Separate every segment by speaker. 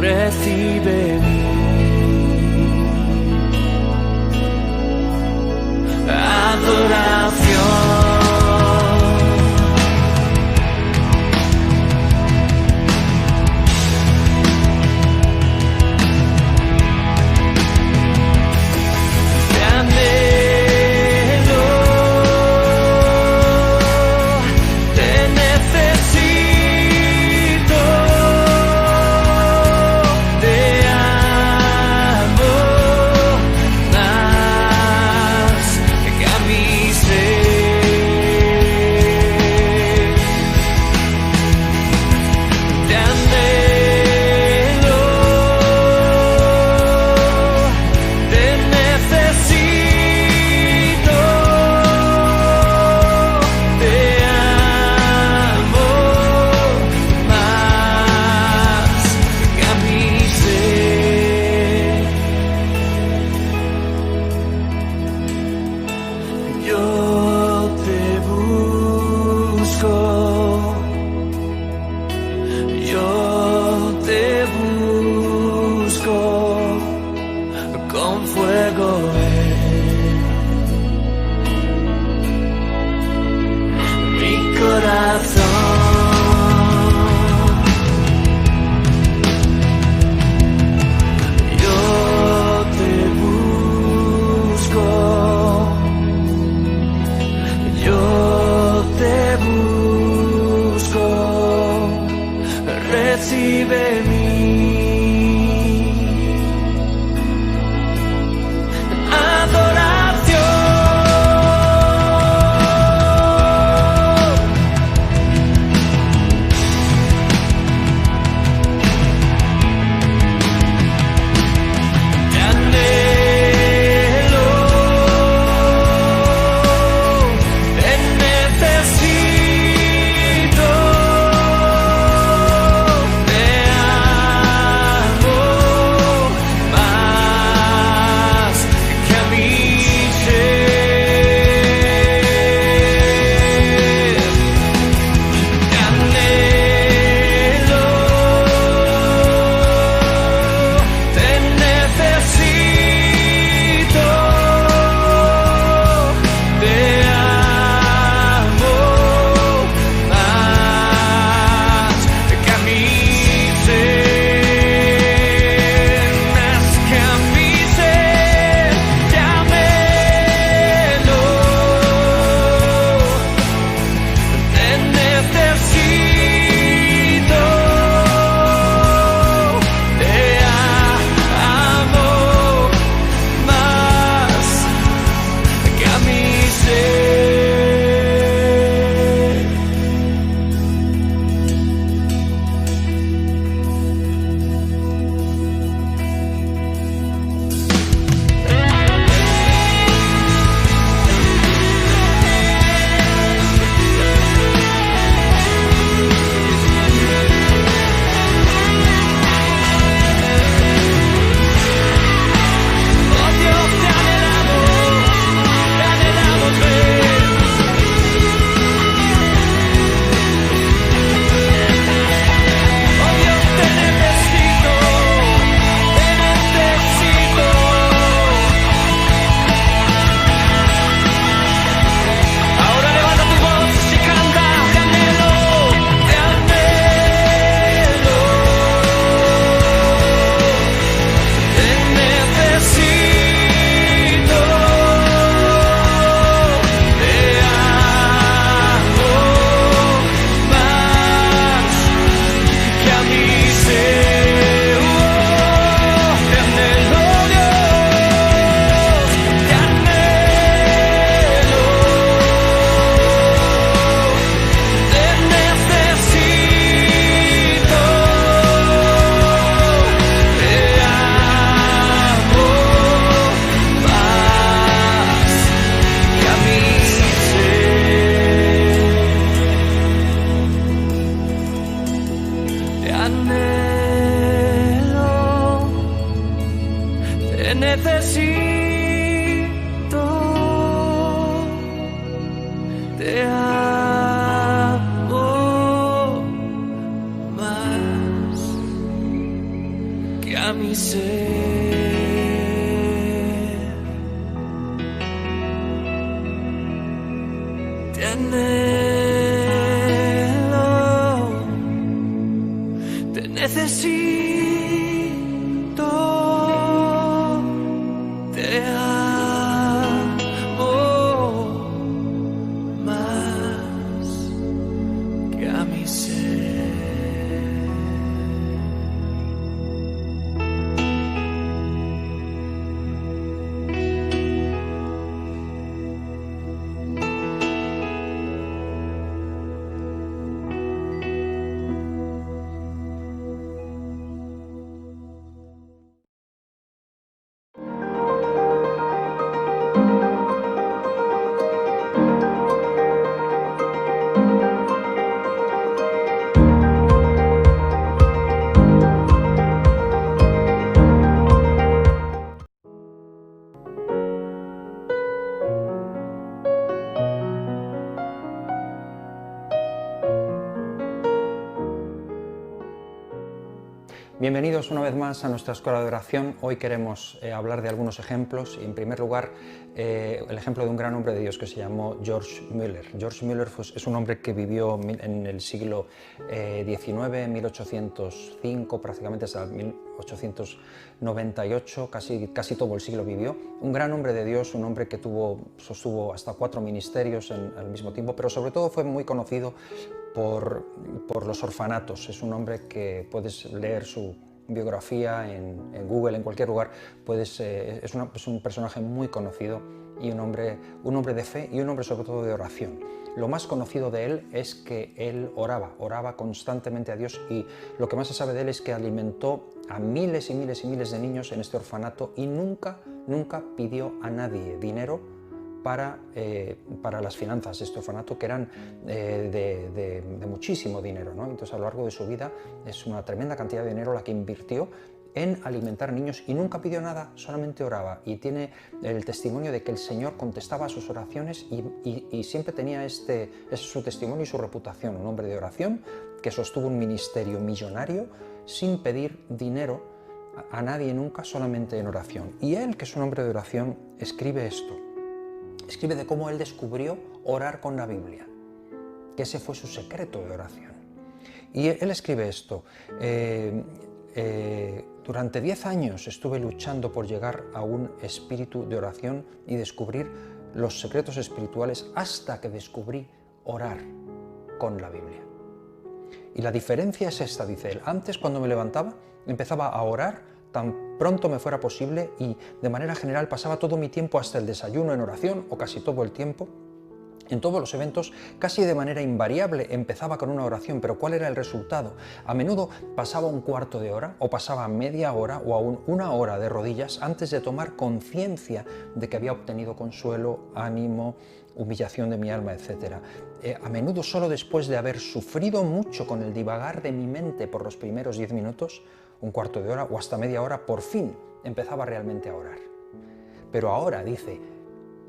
Speaker 1: recibe mi adoración. Con fuego en mi corazón, yo te busco, yo te busco, recibe mi necesito, te amo más que a mi ser te anhelo, te necesito, te amo más que a mi ser.
Speaker 2: Bienvenidos una vez más a nuestra escuela de oración. Hoy queremos hablar de algunos ejemplos y en primer lugar el ejemplo de un gran hombre de Dios que se llamó George Mueller. George Mueller es un hombre que vivió en el siglo XIX, 1805, prácticamente hasta 1898, casi todo el siglo vivió. Un gran hombre de Dios, un hombre que sostuvo hasta 4 ministerios al mismo tiempo, pero sobre todo fue muy conocido por los orfanatos. Es un hombre que puedes leer su biografía en Google, en cualquier lugar. Es un personaje muy conocido y un hombre de fe y un hombre sobre todo de oración. Lo más conocido de él es que él oraba constantemente a Dios, y lo que más se sabe de él es que alimentó a miles y miles y miles de niños en este orfanato y nunca pidió a nadie dinero para las finanzas de este orfanato, que eran de muchísimo dinero, ¿no? Entonces, a lo largo de su vida es una tremenda cantidad de dinero la que invirtió en alimentar a niños y nunca pidió nada, solamente oraba. Y tiene el testimonio de que el Señor contestaba a sus oraciones y siempre tenía ese es su testimonio y su reputación, un hombre de oración que sostuvo un ministerio millonario sin pedir dinero a nadie nunca, solamente en oración. Y él, que es un hombre de oración, escribe esto. Escribe de cómo él descubrió orar con la Biblia, que ese fue su secreto de oración. Y él escribe esto: durante 10 años estuve luchando por llegar a un espíritu de oración y descubrir los secretos espirituales hasta que descubrí orar con la Biblia. Y la diferencia es esta, dice él: antes, cuando me levantaba, empezaba a orar tan pronto me fuera posible y de manera general pasaba todo mi tiempo hasta el desayuno en oración, o casi todo el tiempo. En todos los eventos, casi de manera invariable, empezaba con una oración, pero ¿cuál era el resultado? A menudo pasaba un cuarto de hora, o pasaba media hora, o aún una hora de rodillas antes de tomar conciencia de que había obtenido consuelo, ánimo, humillación de mi alma, etc. A menudo solo después de haber sufrido mucho con el divagar de mi mente por los primeros 10 minutos, un cuarto de hora o hasta media hora, por fin empezaba realmente a orar. Pero ahora, dice,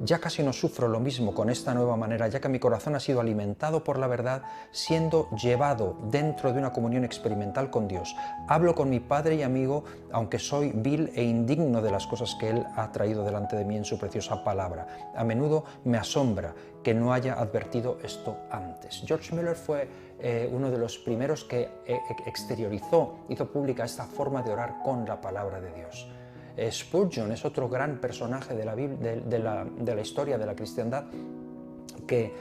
Speaker 2: ya casi no sufro lo mismo con esta nueva manera, ya que mi corazón ha sido alimentado por la verdad, siendo llevado dentro de una comunión experimental con Dios. Hablo con mi Padre y amigo, aunque soy vil e indigno de las cosas que Él ha traído delante de mí en su preciosa palabra. A menudo me asombra que no haya advertido esto antes. George Mueller fue uno de los primeros que hizo pública esta forma de orar con la palabra de Dios. Spurgeon es otro gran personaje de la historia de la cristiandad que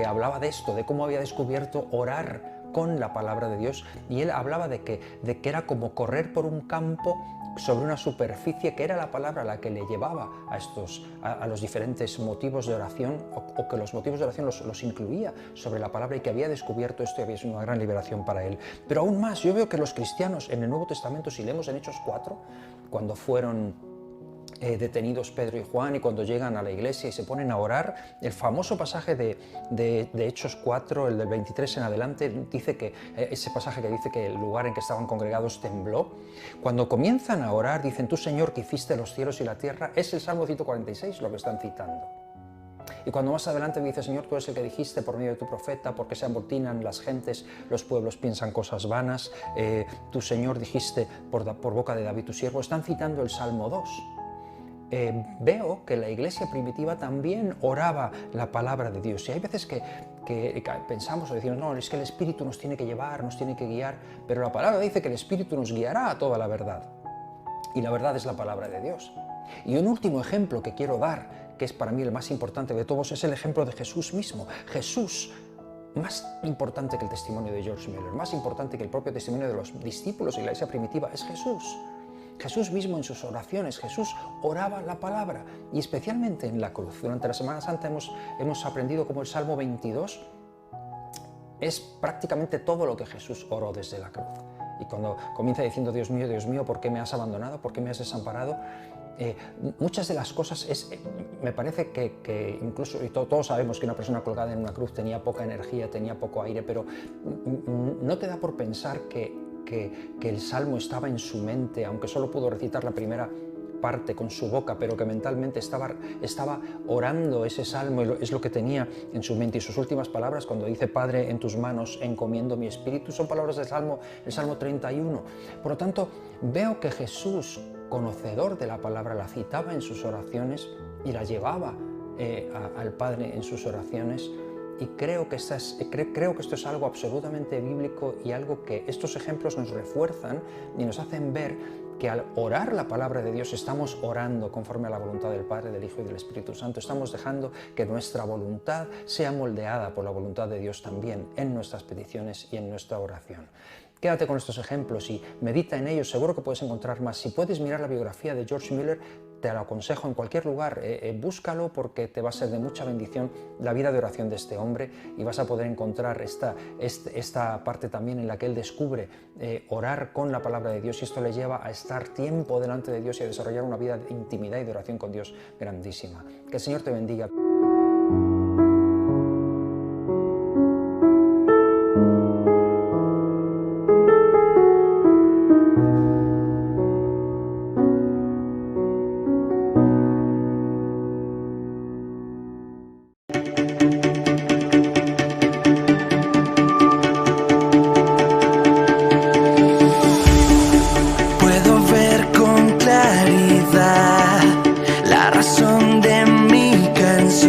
Speaker 2: hablaba de esto, de cómo había descubierto orar con la palabra de Dios, y él hablaba de que era como correr por un campo sobre una superficie, que era la palabra la que le llevaba a los diferentes motivos de oración, o que los motivos de oración los incluía sobre la palabra, y que había descubierto esto y había sido una gran liberación para él. Pero aún más, yo veo que los cristianos en el Nuevo Testamento, si leemos en Hechos 4, cuando fueron detenidos Pedro y Juan, y cuando llegan a la iglesia y se ponen a orar, el famoso pasaje de Hechos 4, el del 23 en adelante, dice que ese pasaje que dice que el lugar en que estaban congregados tembló. Cuando comienzan a orar, dicen: tú, Señor, que hiciste los cielos y la tierra. Es el Salmo 146 lo que están citando. Y cuando más adelante dice, Señor, tú eres el que dijiste por medio de tu profeta, porque se amotinan las gentes, los pueblos piensan cosas vanas, tú, Señor, dijiste por boca de David tu siervo. Están citando el Salmo 2. Veo que la iglesia primitiva también oraba la palabra de Dios. Y hay veces que pensamos o decimos, no, es que el Espíritu nos tiene que llevar, nos tiene que guiar, pero la palabra dice que el Espíritu nos guiará a toda la verdad. Y la verdad es la palabra de Dios. Y un último ejemplo que quiero dar, que es para mí el más importante de todos, es el ejemplo de Jesús mismo. Jesús, más importante que el testimonio de George Mueller, más importante que el propio testimonio de los discípulos y la iglesia primitiva, es Jesús. Jesús mismo en sus oraciones, Jesús oraba la palabra, y especialmente en la cruz. Durante la Semana Santa hemos aprendido cómo el Salmo 22 es prácticamente todo lo que Jesús oró desde la cruz. Y cuando comienza diciendo, Dios mío, ¿por qué me has abandonado? ¿Por qué me has desamparado? Muchas de las cosas, me parece que incluso, y todos sabemos que una persona colgada en una cruz tenía poca energía, tenía poco aire, pero no te da por pensar que el Salmo estaba en su mente, aunque solo pudo recitar la primera parte con su boca, pero que mentalmente estaba orando ese Salmo, y es lo que tenía en su mente. Y sus últimas palabras, cuando dice, Padre, en tus manos encomiendo mi espíritu, son palabras del Salmo, el Salmo 31. Por lo tanto, veo que Jesús, conocedor de la palabra, la citaba en sus oraciones y la llevaba al Padre en sus oraciones. Y creo que esto es algo absolutamente bíblico, y algo que estos ejemplos nos refuerzan y nos hacen ver que al orar la palabra de Dios estamos orando conforme a la voluntad del Padre, del Hijo y del Espíritu Santo. Estamos dejando que nuestra voluntad sea moldeada por la voluntad de Dios también en nuestras peticiones y en nuestra oración. Quédate con estos ejemplos y medita en ellos, seguro que puedes encontrar más. Si puedes mirar la biografía de George Mueller, te lo aconsejo en cualquier lugar, búscalo, porque te va a ser de mucha bendición la vida de oración de este hombre, y vas a poder encontrar esta parte también en la que él descubre orar con la palabra de Dios, y esto le lleva a estar tiempo delante de Dios y a desarrollar una vida de intimidad y de oración con Dios grandísima. Que el Señor te bendiga.
Speaker 1: Puedo ver con claridad la razón de mi canción.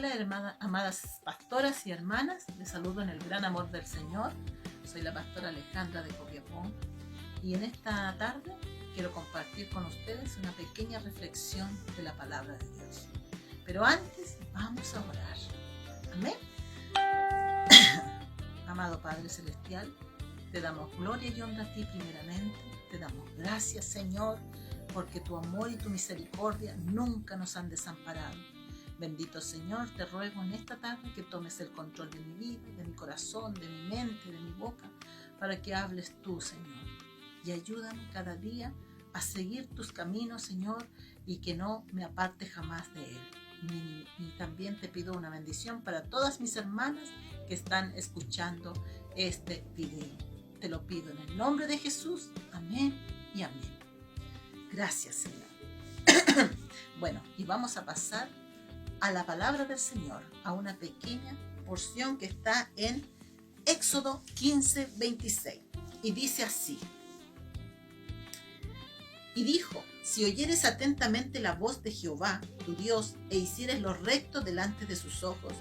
Speaker 3: Hola, amadas pastoras y hermanas, les saludo en el gran amor del Señor. Soy la pastora Alejandra de Copiapó y en esta tarde quiero compartir con ustedes una pequeña reflexión de la palabra de Dios. Pero antes vamos a orar. Amén. Amado Padre Celestial, te damos gloria y honra a ti primeramente. Te damos gracias, Señor, porque tu amor y tu misericordia nunca nos han desamparado. Bendito Señor, te ruego en esta tarde que tomes el control de mi vida, de mi corazón, de mi mente, de mi boca, para que hables tú, Señor. Y ayúdame cada día a seguir tus caminos, Señor, y que no me aparte jamás de él. Y también te pido una bendición para todas mis hermanas que están escuchando este video. Te lo pido en el nombre de Jesús. Amén y amén. Gracias, Señor. Bueno, y vamos a pasar a la palabra del Señor, a una pequeña porción que está en Éxodo 15:26. Y dice así. Y dijo: si oyeres atentamente la voz de Jehová, tu Dios, e hicieres lo recto delante de sus ojos,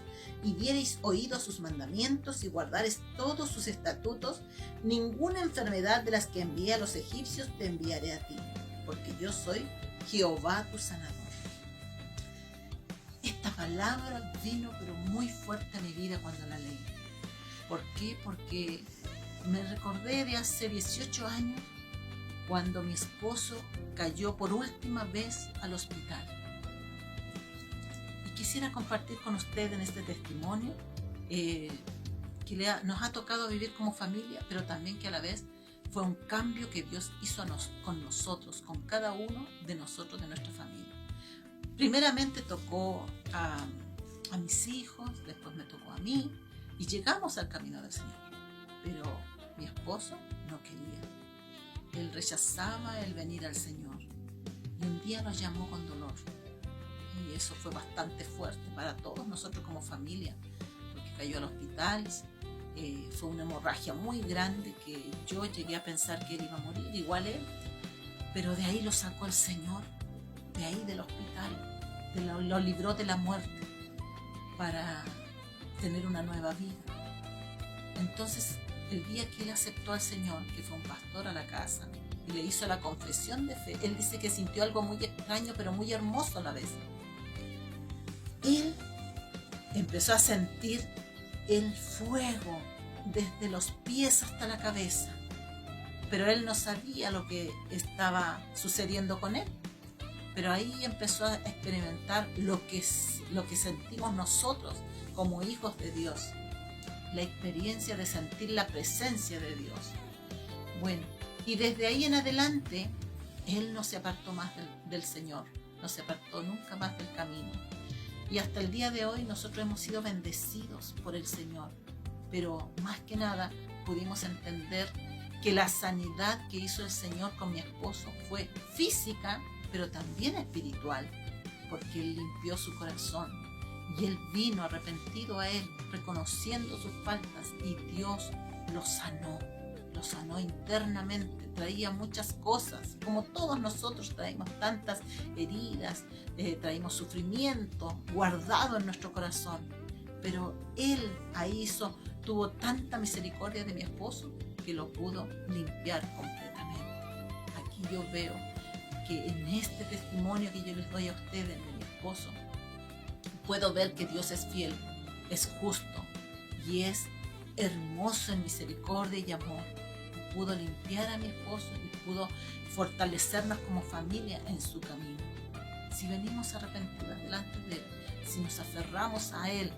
Speaker 3: y diereis oído a sus mandamientos, y guardares todos sus estatutos, ninguna enfermedad de las que envié a los egipcios te enviaré a ti, porque yo soy Jehová tu sanador. Esta palabra vino pero muy fuerte a mi vida cuando la leí. ¿Por qué? Porque me recordé de hace 18 años cuando mi esposo cayó por última vez al hospital. Y quisiera compartir con ustedes en este testimonio que nos ha tocado vivir como familia, pero también que a la vez fue un cambio que Dios hizo con nosotros, con cada uno de nosotros, de nuestra familia. Primeramente tocó a mis hijos, después me tocó a mí y llegamos al camino del Señor. Pero mi esposo no quería. Él rechazaba el venir al Señor y un día nos llamó con dolor. Y eso fue bastante fuerte para todos nosotros como familia, porque cayó al hospital. Fue una hemorragia muy grande que yo llegué a pensar que él iba a morir, igual él. Pero de ahí lo sacó el Señor, de ahí del hospital. Lo libró de la muerte para tener una nueva vida. Entonces, el día que él aceptó al Señor, que fue un pastor a la casa y le hizo la confesión de fe, él dice que sintió algo muy extraño pero muy hermoso a la vez. Él empezó a sentir el fuego desde los pies hasta la cabeza, pero él no sabía lo que estaba sucediendo con él. Pero ahí empezó a experimentar lo que sentimos nosotros como hijos de Dios. La experiencia de sentir la presencia de Dios. Bueno, y desde ahí en adelante, él no se apartó más del Señor. No se apartó nunca más del camino. Y hasta el día de hoy nosotros hemos sido bendecidos por el Señor. Pero más que nada pudimos entender que la sanidad que hizo el Señor con mi esposo fue física, pero también espiritual, porque él limpió su corazón y él vino arrepentido a él, reconociendo sus faltas, y Dios lo sanó internamente. Traía muchas cosas, como todos nosotros traemos tantas heridas, traímos sufrimiento guardado en nuestro corazón, pero él ahí tuvo tanta misericordia de mi esposo que lo pudo limpiar completamente. Aquí yo veo que en este testimonio que yo les doy a ustedes de mi esposo, puedo ver que Dios es fiel, es justo y es hermoso en misericordia y amor. Pudo limpiar a mi esposo y pudo fortalecernos como familia en su camino. Si venimos arrepentidos delante de él, si nos aferramos a él,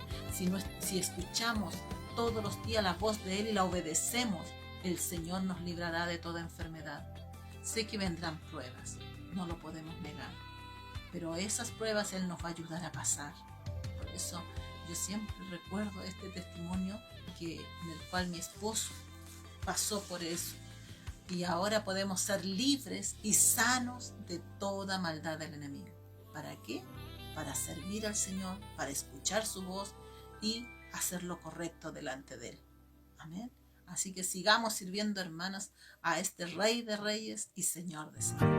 Speaker 3: si escuchamos todos los días la voz de él y la obedecemos, el Señor nos librará de toda enfermedad. Sé que vendrán pruebas, no lo podemos negar, pero esas pruebas él nos va a ayudar a pasar. Por eso yo siempre recuerdo este testimonio en el cual mi esposo pasó por eso, y ahora podemos ser libres y sanos de toda maldad del enemigo. ¿Para qué? Para servir al Señor, para escuchar su voz y hacer lo correcto delante de él. Amén. Así que sigamos sirviendo, hermanos, a este Rey de Reyes y Señor de Señores.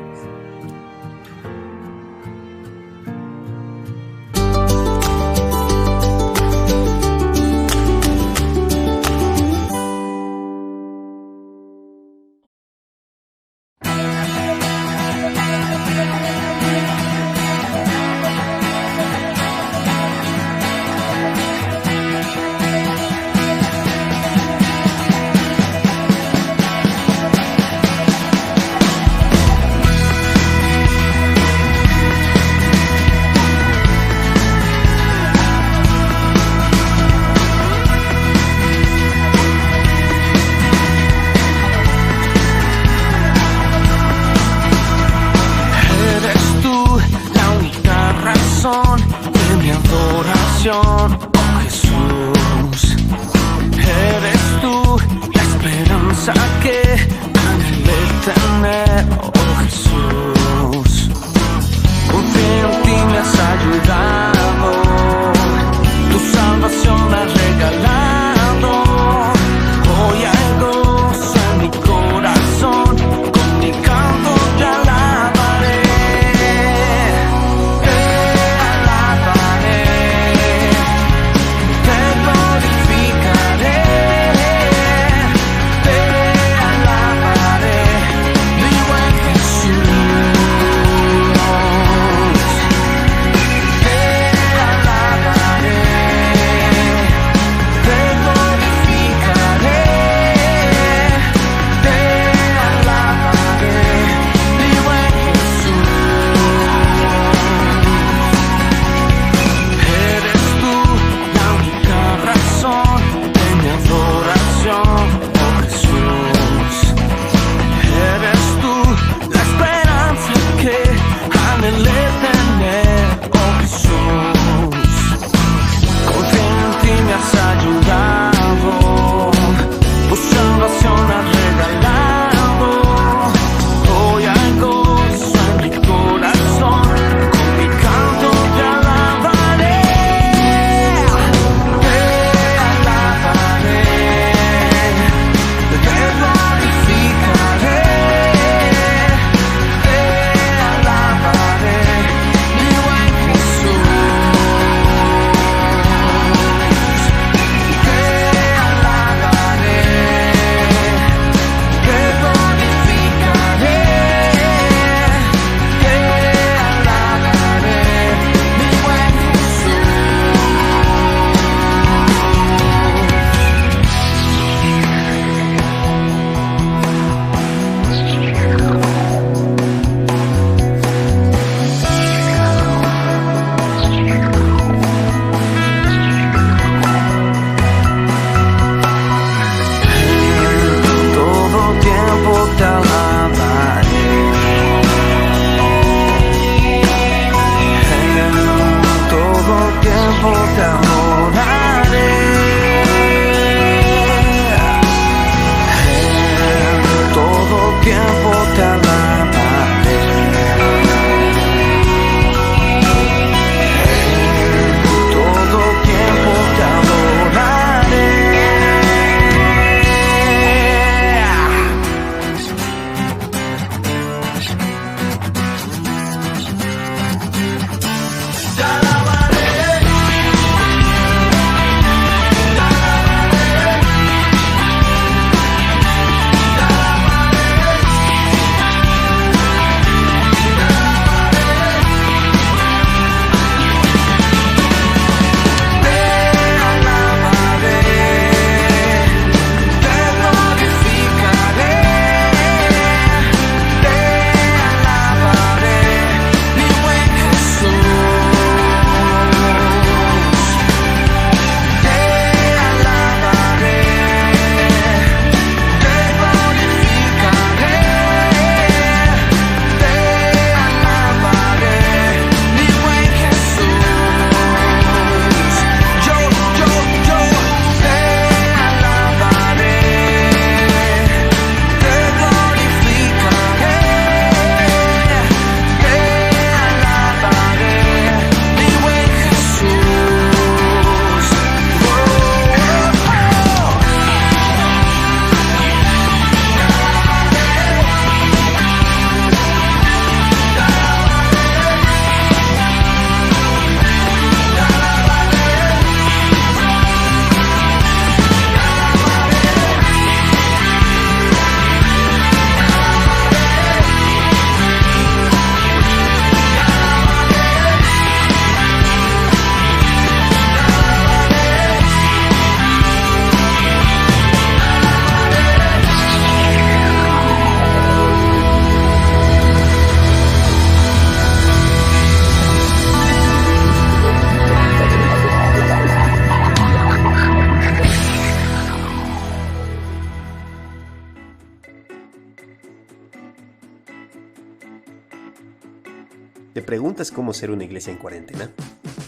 Speaker 4: ¿Te preguntas cómo ser una iglesia en cuarentena?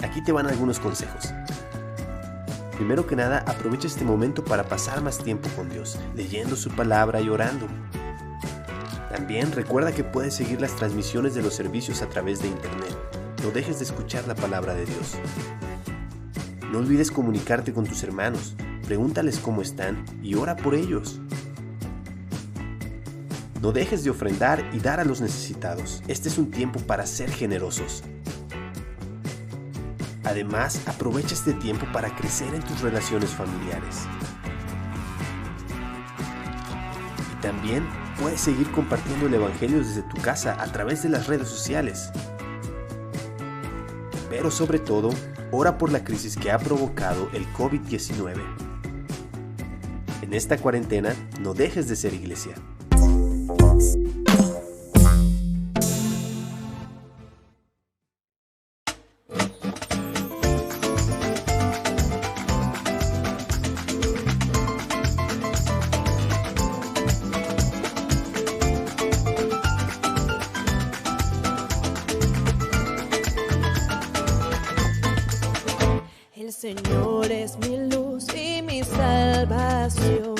Speaker 4: Aquí te van algunos consejos. Primero que nada, aprovecha este momento para pasar más tiempo con Dios, leyendo su palabra y orando. También recuerda que puedes seguir las transmisiones de los servicios a través de internet. No dejes de escuchar la palabra de Dios. No olvides comunicarte con tus hermanos, pregúntales cómo están y ora por ellos. No dejes de ofrendar y dar a los necesitados. Este es un tiempo para ser generosos. Además, aprovecha este tiempo para crecer en tus relaciones familiares. Y también puedes seguir compartiendo el Evangelio desde tu casa a través de las redes sociales. Pero sobre todo, ora por la crisis que ha provocado el COVID-19. En esta cuarentena, no dejes de ser iglesia.
Speaker 5: El Señor es mi luz y mi salvación.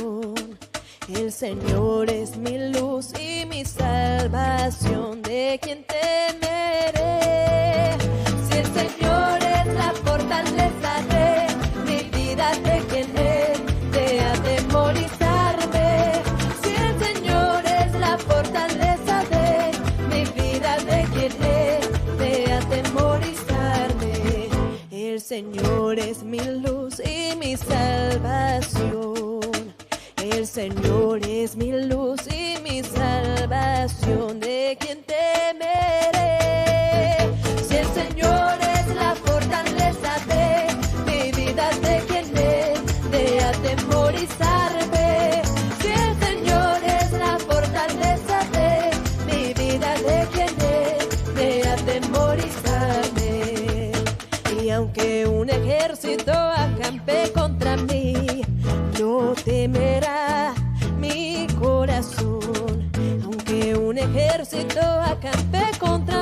Speaker 5: El Señor es mi luz y mi salvación. ¿De quién temeré? Si el Señor es la fortaleza de mi vida, ¿de quién he de atemorizarme? Si el Señor es la fortaleza de mi vida, ¿de quién he de atemorizarme? El Señor es mi luz y mi salvación. El Señor es mi luz y mi salvación. ¿De quién temeré? Si el Señor es la fortaleza de mi vida, ¿de quién he de atemorizarme? Si el Señor es la fortaleza de mi vida, ¿de quién he de atemorizarme? Y aunque un ejército acampe contra mí, no temerá mi corazón. Aunque un ejército acampe contra